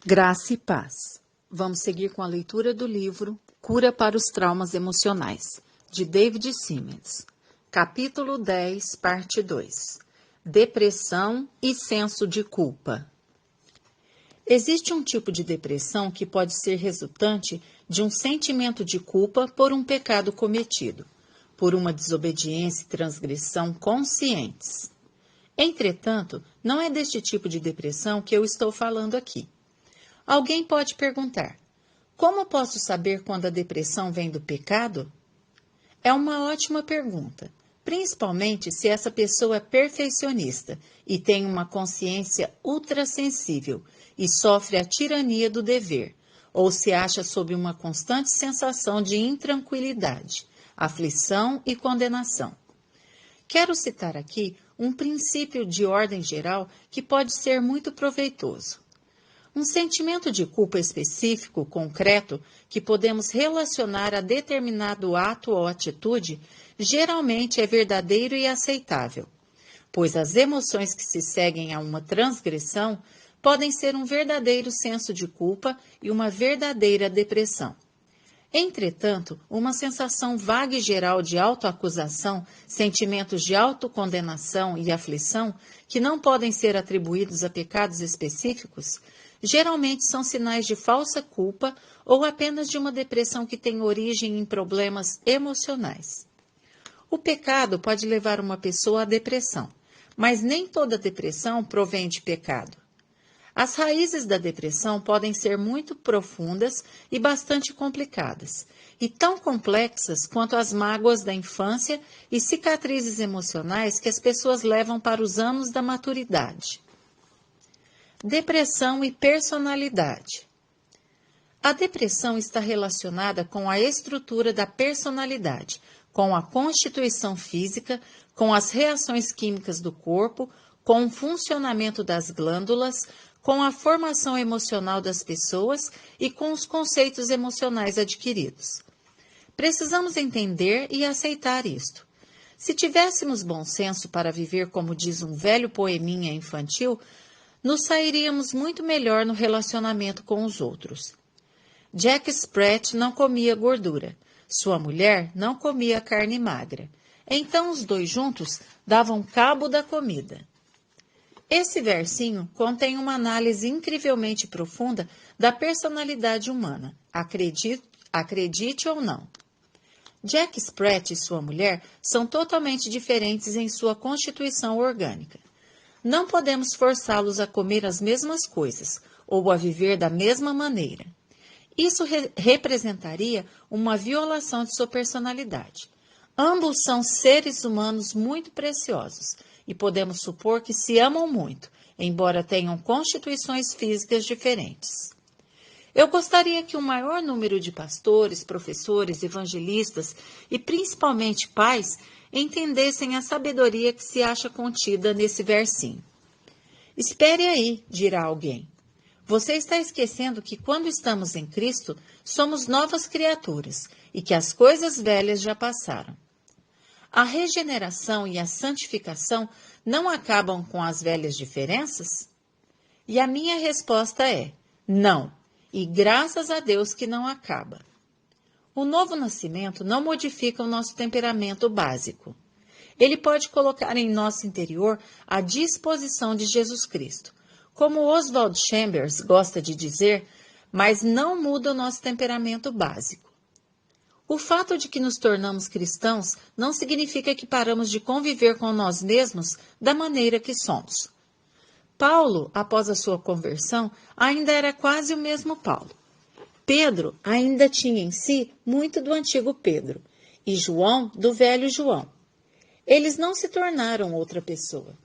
Graça e paz. Vamos seguir com a leitura do livro Cura para os Traumas Emocionais, de David Simmons. Capítulo 10, parte 2. Depressão e senso de culpa. Existe um tipo de depressão que pode ser resultante de um sentimento de culpa por um pecado cometido, por uma desobediência e transgressão conscientes. Entretanto, não é deste tipo de depressão que eu estou falando aqui. Alguém pode perguntar: como posso saber quando a depressão vem do pecado? É uma ótima pergunta, principalmente se essa pessoa é perfeccionista e tem uma consciência ultrassensível e sofre a tirania do dever, ou se acha sob uma constante sensação de intranquilidade, aflição e condenação. Quero citar aqui um princípio de ordem geral que pode ser muito proveitoso. Um sentimento de culpa específico, concreto, que podemos relacionar a determinado ato ou atitude, geralmente é verdadeiro e aceitável, pois as emoções que se seguem a uma transgressão podem ser um verdadeiro senso de culpa e uma verdadeira depressão. Entretanto, uma sensação vaga e geral de autoacusação, sentimentos de autocondenação e aflição, que não podem ser atribuídos a pecados específicos, geralmente são sinais de falsa culpa ou apenas de uma depressão que tem origem em problemas emocionais. O pecado pode levar uma pessoa à depressão, mas nem toda depressão provém de pecado. As raízes da depressão podem ser muito profundas e bastante complicadas, e tão complexas quanto as mágoas da infância e cicatrizes emocionais que as pessoas levam para os anos da maturidade. Depressão e personalidade. A depressão está relacionada com a estrutura da personalidade, com a constituição física, com as reações químicas do corpo, com o funcionamento das glândulas, com a formação emocional das pessoas e com os conceitos emocionais adquiridos. Precisamos entender e aceitar isto. Se tivéssemos bom senso para viver como diz um velho poeminha infantil, nos sairíamos muito melhor no relacionamento com os outros. Jack Sprat não comia gordura. Sua mulher não comia carne magra. Então os dois juntos davam cabo da comida. Esse versinho contém uma análise incrivelmente profunda da personalidade humana, acredite ou não. Jack Sprat e sua mulher são totalmente diferentes em sua constituição orgânica. Não podemos forçá-los a comer as mesmas coisas ou a viver da mesma maneira. Isso representaria uma violação de sua personalidade. Ambos são seres humanos muito preciosos e podemos supor que se amam muito, embora tenham constituições físicas diferentes. Eu gostaria que um maior número de pastores, professores, evangelistas e principalmente pais entendessem a sabedoria que se acha contida nesse versinho. Espere aí, dirá alguém. Você está esquecendo que quando estamos em Cristo, somos novas criaturas e que as coisas velhas já passaram. A regeneração e a santificação não acabam com as velhas diferenças? E a minha resposta é: não, e graças a Deus que não acaba. O novo nascimento não modifica o nosso temperamento básico. Ele pode colocar em nosso interior a disposição de Jesus Cristo. Como Oswald Chambers gosta de dizer, mas não muda o nosso temperamento básico. O fato de que nos tornamos cristãos não significa que paramos de conviver com nós mesmos da maneira que somos. Paulo, após a sua conversão, ainda era quase o mesmo Paulo. Pedro ainda tinha em si muito do antigo Pedro e João do velho João. Eles não se tornaram outra pessoa.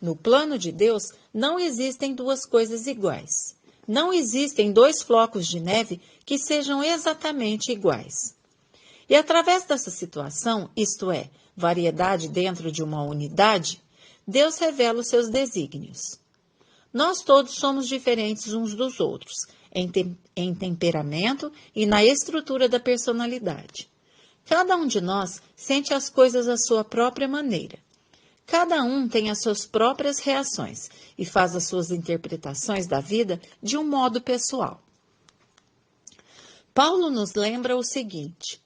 No plano de Deus, não existem duas coisas iguais. Não existem dois flocos de neve que sejam exatamente iguais. E através dessa situação, isto é, variedade dentro de uma unidade, Deus revela os seus desígnios. Nós todos somos diferentes uns dos outros, em temperamento e na estrutura da personalidade. Cada um de nós sente as coisas à sua própria maneira. Cada um tem as suas próprias reações e faz as suas interpretações da vida de um modo pessoal. Paulo nos lembra o seguinte: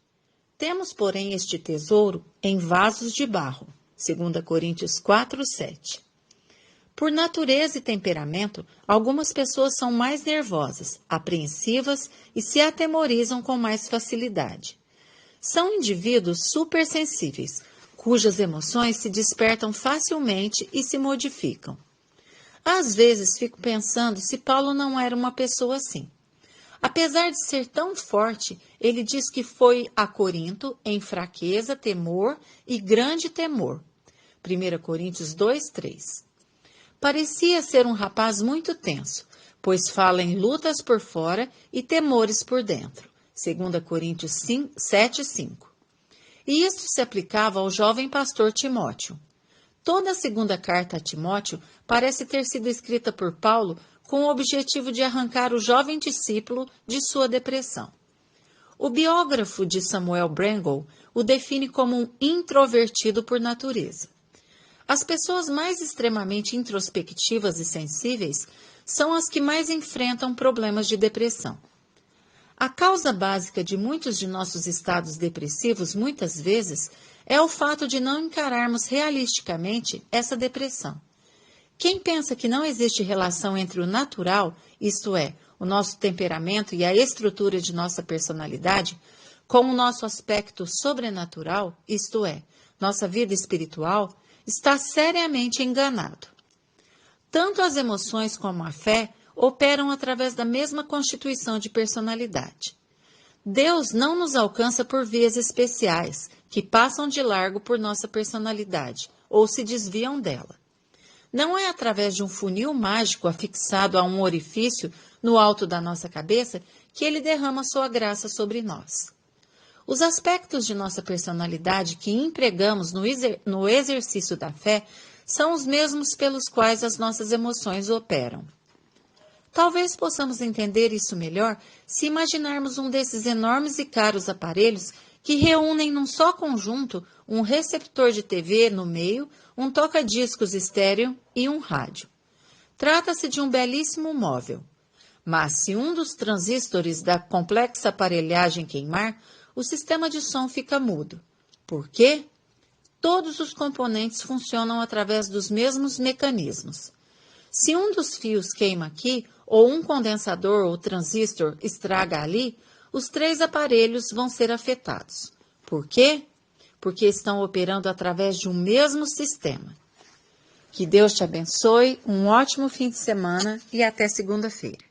temos, porém, este tesouro em vasos de barro, 2 Coríntios 4:7. Por natureza e temperamento, algumas pessoas são mais nervosas, apreensivas e se atemorizam com mais facilidade. São indivíduos supersensíveis, cujas emoções se despertam facilmente e se modificam. Às vezes fico pensando se Paulo não era uma pessoa assim. Apesar de ser tão forte, ele diz que foi a Corinto em fraqueza, temor e grande temor. 1 Coríntios 2:3. Parecia ser um rapaz muito tenso, pois fala em lutas por fora e temores por dentro. 2 Coríntios 7:5. E isso se aplicava ao jovem pastor Timóteo. Toda a segunda carta a Timóteo parece ter sido escrita por Paulo com o objetivo de arrancar o jovem discípulo de sua depressão. O biógrafo de Samuel Brengle o define como um introvertido por natureza. As pessoas mais extremamente introspectivas e sensíveis são as que mais enfrentam problemas de depressão. A causa básica de muitos de nossos estados depressivos, muitas vezes, é o fato de não encararmos realisticamente essa depressão. Quem pensa que não existe relação entre o natural, isto é, o nosso temperamento e a estrutura de nossa personalidade, com o nosso aspecto sobrenatural, isto é, nossa vida espiritual, está seriamente enganado. Tanto as emoções como a fé operam através da mesma constituição de personalidade. Deus não nos alcança por vias especiais, que passam de largo por nossa personalidade, ou se desviam dela. Não é através de um funil mágico afixado a um orifício no alto da nossa cabeça que ele derrama sua graça sobre nós. Os aspectos de nossa personalidade que empregamos no exercício da fé são os mesmos pelos quais as nossas emoções operam. Talvez possamos entender isso melhor se imaginarmos um desses enormes e caros aparelhos que reúnem num só conjunto um receptor de TV no meio, um toca-discos estéreo e um rádio. Trata-se de um belíssimo móvel. Mas se um dos transistores da complexa aparelhagem queimar, o sistema de som fica mudo. Por quê? Todos os componentes funcionam através dos mesmos mecanismos. Se um dos fios queima aqui, ou um condensador ou transistor estraga ali, os 3 aparelhos vão ser afetados. Por quê? Porque estão operando através de um mesmo sistema. Que Deus te abençoe, um ótimo fim de semana e até segunda-feira.